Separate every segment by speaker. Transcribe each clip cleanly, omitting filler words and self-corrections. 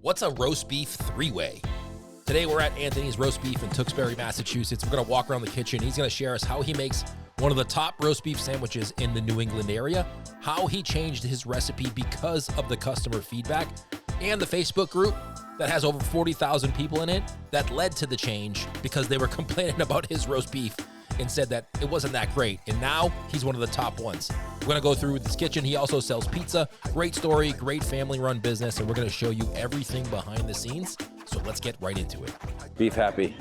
Speaker 1: What's a roast beef three-way? Today we're at Anthony's Roast Beef in Tewksbury, Massachusetts. We're going to walk around the kitchen. He's going to share us how he makes one of the top roast beef sandwiches in the New England area, how he changed his recipe because of the customer feedback, and the Facebook group that has over 40,000 people in it that led to the change because they were complaining about his roast beef and said that it wasn't that great. And now he's one of the top ones. We're going to go through this kitchen. He also sells pizza. Great story, great family-run business, and we're going to show you everything behind the scenes. So let's get right into it.
Speaker 2: Beef happy.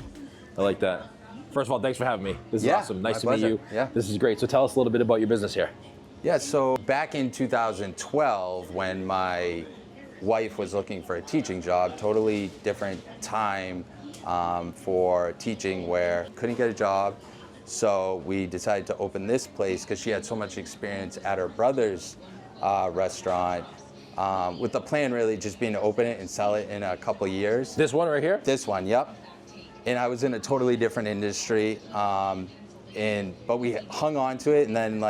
Speaker 2: I like that. First of all, thanks for having me. This is awesome. Nice to meet you.
Speaker 3: Yeah.
Speaker 2: This is great. So tell us a little bit about your business here.
Speaker 3: Yeah, so back in 2012, when my wife was looking for a teaching job, totally different time for teaching where couldn't get a job. So we decided to open this place because she had so much experience at her brother's restaurant, with the plan really just being to open it and sell it in a couple years.
Speaker 2: This one right here?
Speaker 3: This one, yep. And I was in a totally different industry, but we hung on to it, and then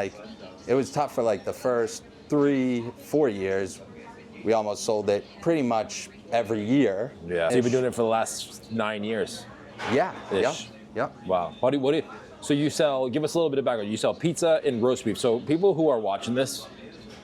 Speaker 3: it was tough for the first 3-4 years. We almost sold it pretty much every year.
Speaker 2: Yeah. So you've been doing it for the last 9 years.
Speaker 3: Yeah.
Speaker 2: Ish.
Speaker 3: Yep.
Speaker 2: Wow. So you sell, give us a little bit of background. You sell pizza and roast beef. So people who are watching this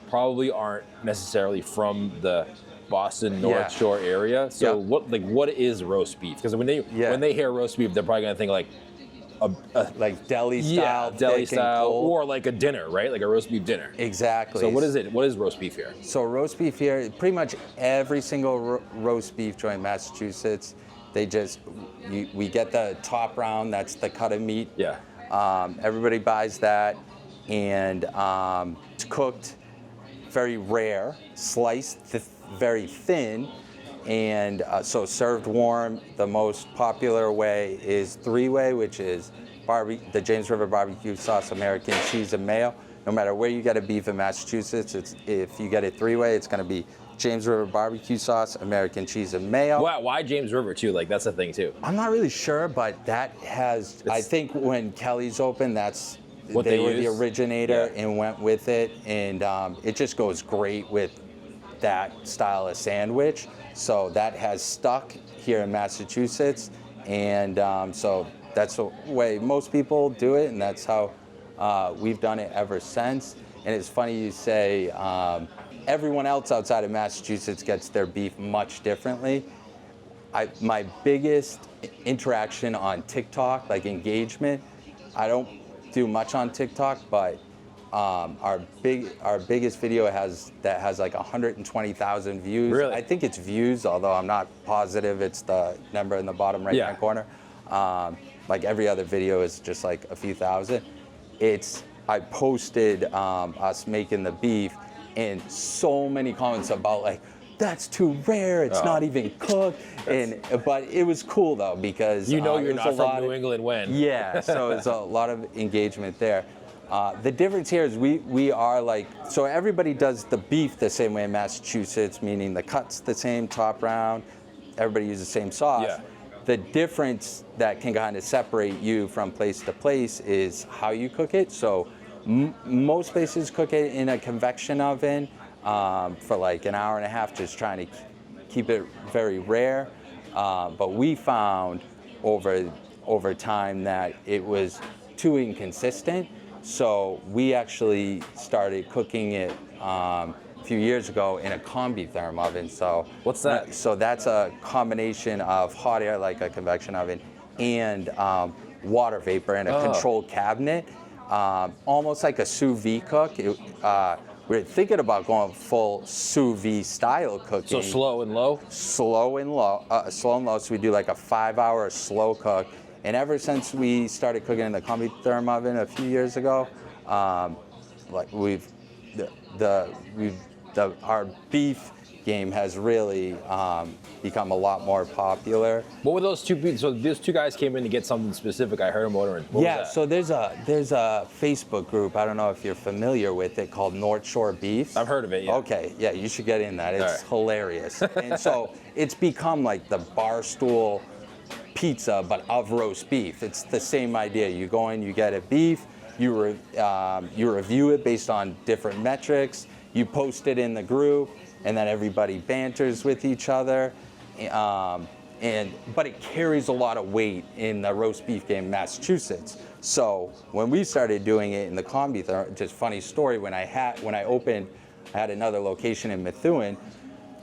Speaker 2: probably aren't necessarily from the Boston North Shore area. So what is roast beef? Because when they hear roast beef, they're probably gonna think
Speaker 3: like deli style,
Speaker 2: deli style, or like a dinner, right? Like a roast beef dinner.
Speaker 3: Exactly.
Speaker 2: So what is it? What is roast beef here?
Speaker 3: So roast beef here, pretty much every single roast beef joint in Massachusetts, we get the top round, that's the cut of meat.
Speaker 2: Yeah.
Speaker 3: Everybody buys that, and it's cooked very rare, sliced very thin, and so served warm. The most popular way is three-way, which is the James River barbecue sauce, American cheese, and mayo. No matter where you get a beef in Massachusetts, if you get it three-way, it's going to be James River barbecue sauce, American cheese, and mayo.
Speaker 2: Wow, why James River too? That's a thing too.
Speaker 3: I'm not really sure, but that I think when Kelly's opened, that's what they were the originator and went with it, and it just goes great with that style of sandwich. So that has stuck here in Massachusetts, and so that's the way most people do it, and that's how we've done it ever since. And it's funny you say everyone else outside of Massachusetts gets their beef much differently. My biggest interaction on TikTok, engagement, I don't do much on TikTok, but our biggest video has 120,000 views.
Speaker 2: Really?
Speaker 3: I think it's views, although I'm not positive. It's the number in the bottom right-hand corner. Every other video is just a few thousand. I posted us making the beef, and so many comments about that's too rare, it's not even cooked. But it was cool though, because
Speaker 2: you're not from New England when.
Speaker 3: Yeah, so it's a lot of engagement there. The difference here is we are so everybody does the beef the same way in Massachusetts, meaning the cut's the same, top round, everybody uses the same sauce.
Speaker 2: Yeah.
Speaker 3: The difference that can kind of separate you from place to place is how you cook it. So most places cook it in a convection oven for an hour and a half, just trying to keep it very rare. But we found over time that it was too inconsistent. So we actually started cooking it a few years ago in a CombiTherm oven. So
Speaker 2: what's that?
Speaker 3: So that's a combination of hot air, like a convection oven, and water vapor in a controlled cabinet, almost like a sous vide cook. We're thinking about going full sous vide style cooking.
Speaker 2: So slow and low?
Speaker 3: Slow and low. So we do a 5-hour slow cook. And ever since we started cooking in the CombiTherm oven a few years ago, our beef game has really become a lot more popular.
Speaker 2: What were those two people? So those two guys came in to get something specific. I heard them ordering.
Speaker 3: So there's a Facebook group, I don't know if you're familiar with it, called North Shore Beef.
Speaker 2: I've heard of it, yeah.
Speaker 3: Okay, yeah, you should get in that. It's hilarious. And so it's become the Barstool pizza, but of roast beef. It's the same idea. You go in, you get a beef, you review it based on different metrics, you post it in the group, and then everybody banters with each other. But it carries a lot of weight in the roast beef game in Massachusetts. So when we started doing it in the CombiTherm, just funny story, when I opened, I had another location in Methuen.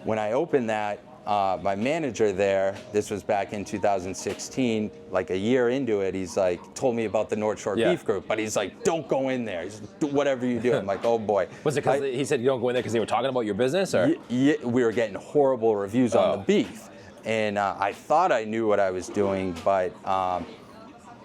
Speaker 3: When I opened that, my manager there, this was back in 2016, like a year into it, he's like, told me about the North Shore Beef Group, but he's like, don't go in there. He's like, do whatever you do. I'm like, oh boy.
Speaker 2: Was it because he said you don't go in there because they were talking about your business? Or?
Speaker 3: Yeah, we were getting horrible reviews on the beef. And I thought I knew what I was doing, but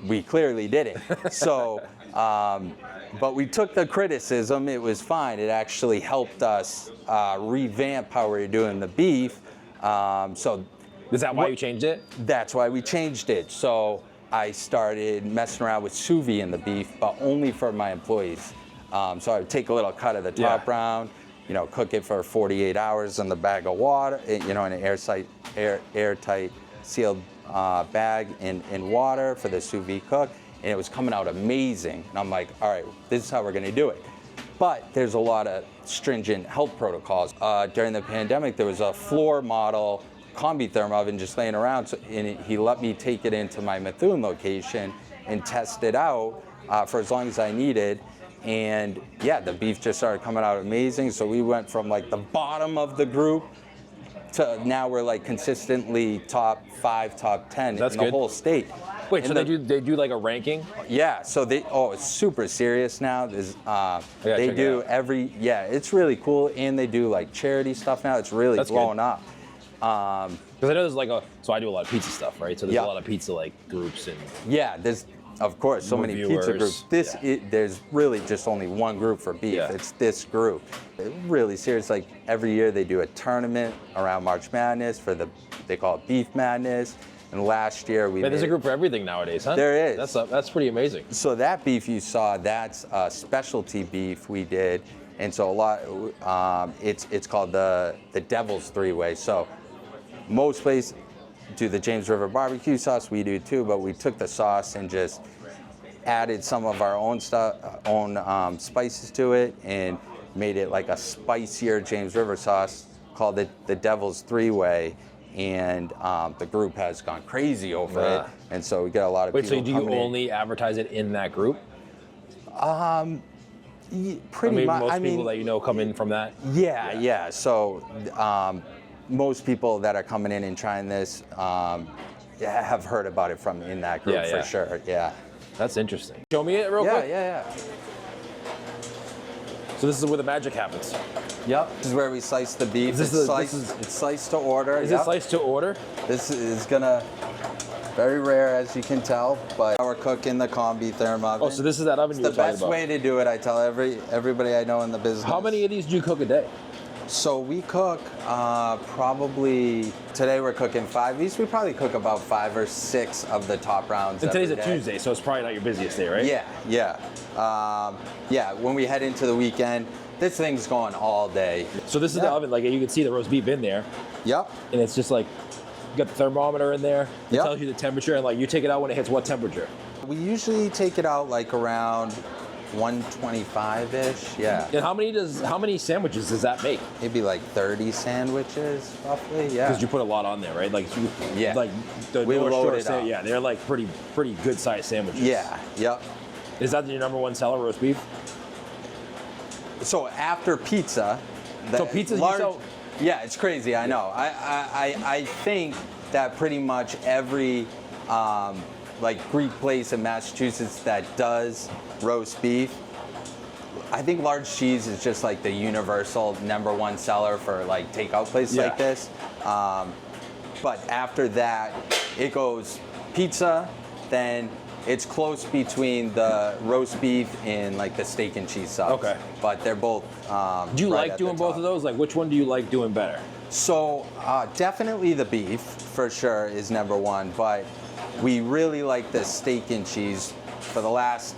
Speaker 3: we clearly didn't. So, but we took the criticism. It was fine. It actually helped us revamp how we were doing the beef. So
Speaker 2: is that why you changed it?
Speaker 3: That's why we changed it. So I started messing around with sous vide in the beef, but only for my employees. So I would take a little cut of the top round, you know, cook it for 48 hours in the bag of water, you know, in an airtight sealed bag in water for the sous vide cook, and it was coming out amazing. And I'm like, all right, this is how we're gonna do it. But there's a lot of stringent health protocols. During the pandemic, there was a floor model CombiTherm oven just laying around, and he let me take it into my Methuen location and test it out for as long as I needed. And yeah, the beef just started coming out amazing. So we went from like the bottom of the group to now we're like consistently top 5, top 10 in the whole state.
Speaker 2: Wait, so they do like a ranking?
Speaker 3: Yeah, so it's super serious now. There's, they do it's really cool, and they do like charity stuff now. It's really blowing up.
Speaker 2: Because I know there's so I do a lot of pizza stuff, right? So there's a lot of pizza like groups and
Speaker 3: there's of course so many pizza groups. There's really just only one group for beef. It's this group. It's really serious. Like every year they do a tournament around March Madness they call it Beef Madness. And last year
Speaker 2: there's a group for everything nowadays, huh?
Speaker 3: There is.
Speaker 2: That's pretty amazing.
Speaker 3: So that beef you saw, that's specialty beef we did, and so a lot. It's called the Devil's Three-Way. So most places do the James River barbecue sauce. We do too, but we took the sauce and just added some of our own spices to it and made it like a spicier James River sauce. Called it the Devil's Three-Way. And the group has gone crazy over it, and so we get a lot of people.
Speaker 2: So do you only advertise it in that group?
Speaker 3: Pretty much.
Speaker 2: Most people that you know come in from that?
Speaker 3: Yeah. So most people that are coming in and trying this have heard about it from in that group for sure. Yeah.
Speaker 2: That's interesting. Show me it real quick.
Speaker 3: Yeah.
Speaker 2: So this is where the magic happens.
Speaker 3: Yep. This is where we slice the beef. It's sliced to order.
Speaker 2: Is it sliced to order?
Speaker 3: This is gonna very rare, as you can tell, but we're cooking the CombiTherm oven.
Speaker 2: Oh, so this is that oven you were talking about.
Speaker 3: It's the best way to do it. I tell everybody I know in the business.
Speaker 2: How many of these do you cook a day?
Speaker 3: So we cook probably, today we're cooking 5 of these. We probably cook about 5 or 6 of the top rounds.
Speaker 2: And today's a Tuesday, so it's probably not your busiest day, right?
Speaker 3: Yeah, when we head into the weekend, this thing's going all day.
Speaker 2: So this is the oven, like you can see the roast beef in there.
Speaker 3: Yep.
Speaker 2: And it's just like, you got the thermometer in there. It tells you the temperature, and like you take it out when it hits what temperature?
Speaker 3: We usually take it out like around 125-ish, yeah.
Speaker 2: And how many sandwiches does that make?
Speaker 3: Maybe like 30 sandwiches, roughly, yeah.
Speaker 2: Because you put a lot on there, right? Like the
Speaker 3: we
Speaker 2: North
Speaker 3: load
Speaker 2: Shore,
Speaker 3: it up.
Speaker 2: they're like pretty good sized sandwiches.
Speaker 3: Yeah, yep.
Speaker 2: Is that your number one seller, roast beef?
Speaker 3: So after pizza, yeah, it's crazy. I know. I think that pretty much every like Greek place in Massachusetts that does roast beef, I think large cheese is just like the universal number one seller for like takeout places like this. But after that, it goes pizza, then it's close between the roast beef and like the steak and cheese subs.
Speaker 2: Okay.
Speaker 3: But they're both
Speaker 2: do you
Speaker 3: right
Speaker 2: like doing both of those? Like which one do you like doing better?
Speaker 3: So definitely the beef for sure is number one, but we really like the steak and cheese. For the last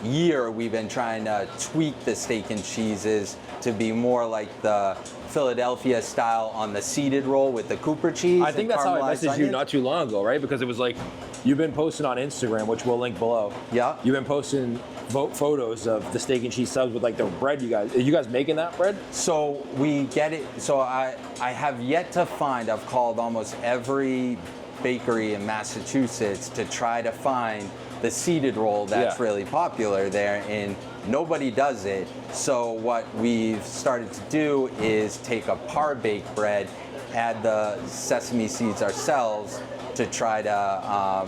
Speaker 3: year, we've been trying to tweak the steak and cheeses to be more like the Philadelphia style on the seeded roll with the Cooper cheese.
Speaker 2: I think that's how I messaged you not too long ago, right? Because it was like, you've been posting on Instagram, which we'll link below.
Speaker 3: Yeah.
Speaker 2: You've been posting photos of the steak and cheese subs with like the bread. Are you guys making that bread?
Speaker 3: So we get it. So I have yet to find. I've called almost every bakery in Massachusetts to try to find the seeded roll that's really popular there, and nobody does it. So what we've started to do is take a par-baked bread, add the sesame seeds ourselves to try to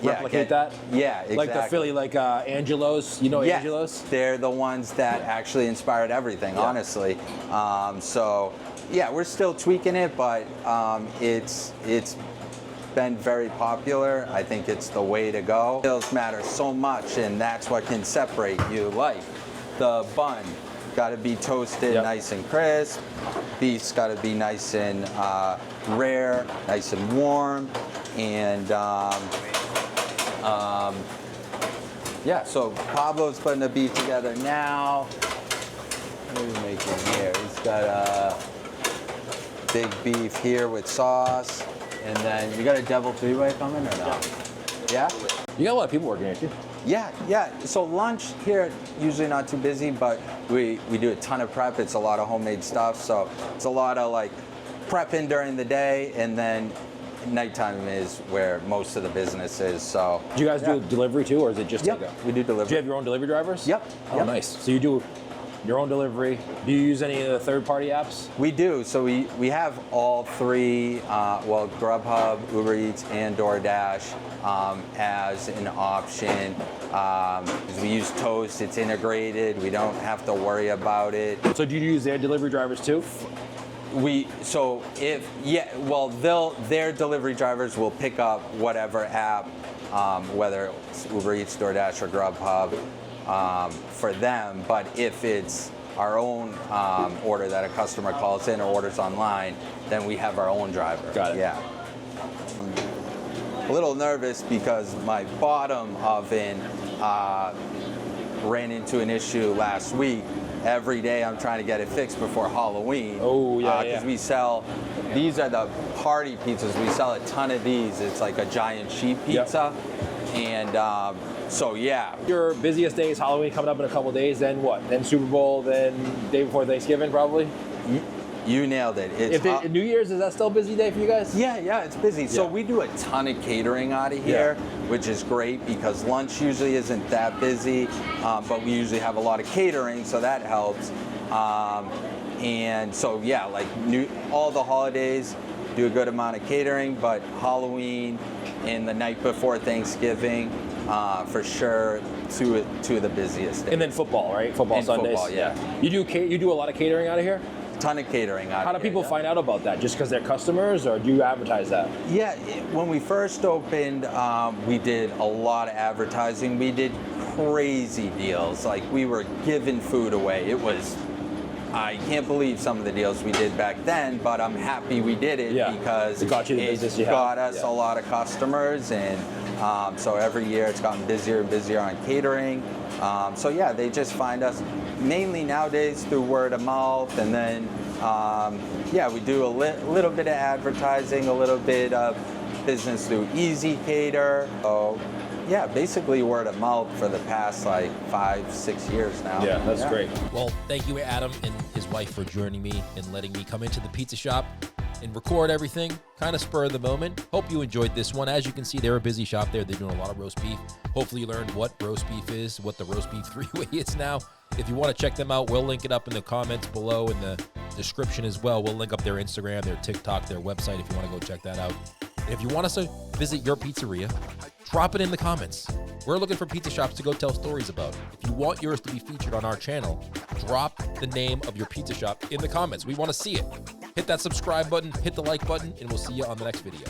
Speaker 2: replicate that?
Speaker 3: Yeah, exactly.
Speaker 2: Like the Philly, like Angelo's, Angelo's?
Speaker 3: They're the ones that actually inspired everything, honestly. So yeah, we're still tweaking it, but it's been very popular. I think it's the way to go. Sales matter so much, and that's what can separate you. Like the bun, got to be toasted nice and crisp. Beef's got to be nice and rare, nice and warm, and yeah. So Pablo's putting the beef together now. What are we making here? He's got big beef here with sauce. And then you got a devil three-way coming or no? Yeah?
Speaker 2: You got a lot of people working here too.
Speaker 3: Yeah. So lunch here, usually not too busy, but we do a ton of prep. It's a lot of homemade stuff. So it's a lot of like prepping during the day, and then nighttime is where most of the business is. So
Speaker 2: do you guys do delivery too, or is it just
Speaker 3: we do delivery.
Speaker 2: Do you have your own delivery drivers?
Speaker 3: Yep.
Speaker 2: Oh, nice. So you do your own delivery. Do you use any of the third-party apps?
Speaker 3: We do. So we have all three, Grubhub, Uber Eats, and DoorDash as an option. We use Toast. It's integrated. We don't have to worry about it.
Speaker 2: So do you use their delivery drivers too?
Speaker 3: Their delivery drivers will pick up whatever app, whether it's Uber Eats, DoorDash, or Grubhub. For them, but if it's our own order that a customer calls in or orders online, then we have our own driver.
Speaker 2: Got it.
Speaker 3: Yeah. I'm a little nervous because my bottom oven ran into an issue last week. Every day I'm trying to get it fixed before Halloween.
Speaker 2: Oh, yeah.
Speaker 3: Because we sell, these are the party pizzas. We sell a ton of these. It's like a giant sheet pizza. And so yeah.
Speaker 2: Your busiest day is Halloween coming up in a couple days, then what? Then Super Bowl, then day before Thanksgiving probably?
Speaker 3: You nailed it.
Speaker 2: New Year's, is that still a busy day for you guys?
Speaker 3: Yeah, it's busy. Yeah. So we do a ton of catering out of here, which is great because lunch usually isn't that busy, but we usually have a lot of catering, so that helps. And so yeah, like all the holidays, do a good amount of catering, but Halloween and the night before Thanksgiving, for sure, two of the busiest days.
Speaker 2: And then football, right? Football Sundays.
Speaker 3: Football, yeah.
Speaker 2: You do a lot of catering out of here?
Speaker 3: Ton of catering out
Speaker 2: How do people find out about that? Just because they're customers, or do you advertise that?
Speaker 3: Yeah, when we first opened, we did a lot of advertising. We did crazy deals. Like we were giving food away. I can't believe some of the deals we did back then, but I'm happy we did it because
Speaker 2: it got you the business you have.
Speaker 3: Got us a lot of customers, and so every year it's gotten busier and busier on catering. So yeah, they just find us mainly nowadays through word of mouth, and then we do a little bit of advertising, a little bit of business through Easy Cater. So yeah, basically word of mouth for the past like 5-6 years now.
Speaker 2: Yeah, that's great.
Speaker 1: Well, thank you, Adam and his wife, for joining me and letting me come into the pizza shop and record everything, kind of spur of the moment. Hope you enjoyed this one. As you can see, they're a busy shop there. They're doing a lot of roast beef. Hopefully you learned what roast beef is, what the roast beef three-way is now. If you want to check them out, we'll link it up in the comments below in the description as well. We'll link up their Instagram, their TikTok, their website if you want to go check that out. And if you want us to visit your pizzeria, drop it in the comments. We're looking for pizza shops to go tell stories about. If you want yours to be featured on our channel, drop the name of your pizza shop in the comments. We want to see it. Hit that subscribe button, hit the like button, and we'll see you on the next video.